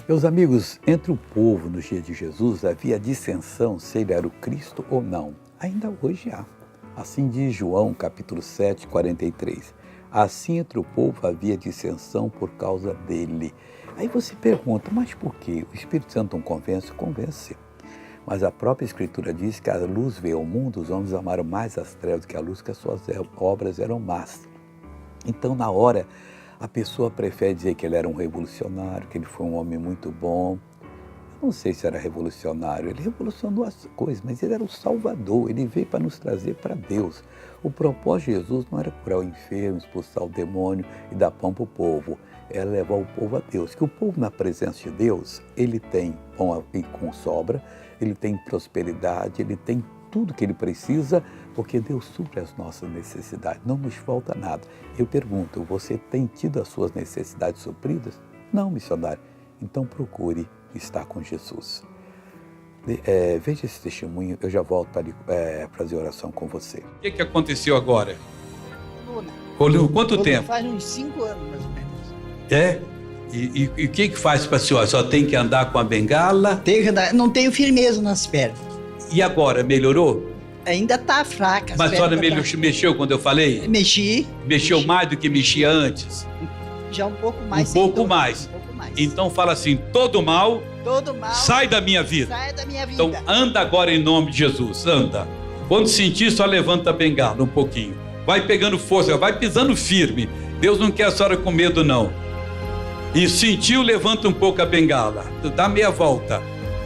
Meus amigos, entre o povo nos dias de Jesus havia dissensão se ele era o Cristo ou não. Ainda hoje há. Assim diz João, capítulo 7, 43. Assim entre o povo havia dissensão por causa dele. Aí você pergunta, mas por quê? O Espírito Santo não convence? Convence. Mas a própria Escritura diz que a luz veio ao mundo, os homens amaram mais as trevas do que a luz, que as suas obras eram más. Então, na hora, a pessoa prefere dizer que ele era um revolucionário, que ele foi um homem muito bom. Eu não sei se era revolucionário, ele revolucionou as coisas, mas ele era o Salvador, ele veio para nos trazer para Deus. O propósito de Jesus não era curar o enfermo, expulsar o demônio e dar pão para o povo, era levar o povo a Deus. Que o povo, na presença de Deus, ele tem pão com sobra, ele tem prosperidade, ele tem tudo que ele precisa, porque Deus supre as nossas necessidades, não nos falta nada. Eu pergunto, você tem tido as suas necessidades supridas? Não, missionário. Então procure estar com Jesus. Veja esse testemunho, eu já volto para fazer oração com você. O que aconteceu agora? Coluna. Quanto tempo? Faz uns 5 anos, mais ou menos. É? E o que faz para a senhora? Só tem que andar com a bengala? Não tenho firmeza nas pernas. E agora, melhorou? Ainda tá fraca. Mas a senhora mexeu quando eu falei? Mexi. Mexeu mais do que mexia antes? Já um pouco mais. Um pouco mais. Então fala assim, todo mal, sai da minha vida. Sai da minha vida. Então anda agora em nome de Jesus, anda. Quando sentir, só levanta a bengala um pouquinho. Vai pegando força, vai pisando firme. Deus não quer a senhora com medo, não. E sentiu, levanta um pouco a bengala. Dá meia volta,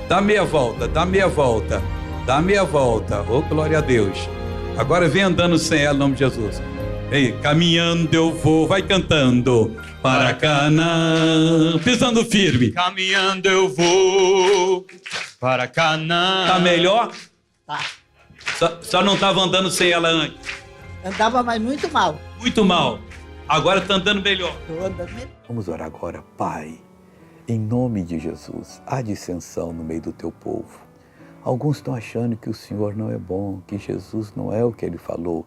dá meia volta, dá meia volta. Dá meia volta, oh glória a Deus. Agora vem andando sem ela, em nome de Jesus. Ei, caminhando eu vou, vai cantando. Para Canaã, pisando firme. Caminhando eu vou para Canaã. Tá melhor? Tá. Só não estava andando sem ela antes. Andava, mas muito mal. Muito mal. Agora está andando melhor. Tô andando melhor. Vamos orar agora, Pai. Em nome de Jesus, há dissensão no meio do teu povo. Alguns estão achando que o Senhor não é bom, que Jesus não é o que Ele falou,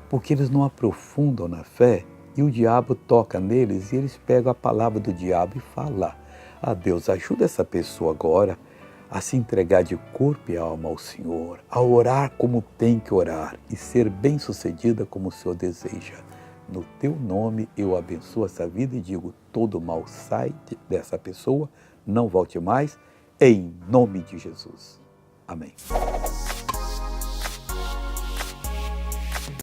porque eles não aprofundam na fé e o diabo toca neles e eles pegam a palavra do diabo e falam. Ah, Deus, ajuda essa pessoa agora a se entregar de corpo e alma ao Senhor, a orar como tem que orar e ser bem-sucedida como o Senhor deseja. No teu nome eu abençoo essa vida e digo, todo mal sai dessa pessoa, não volte mais, em nome de Jesus. Amém.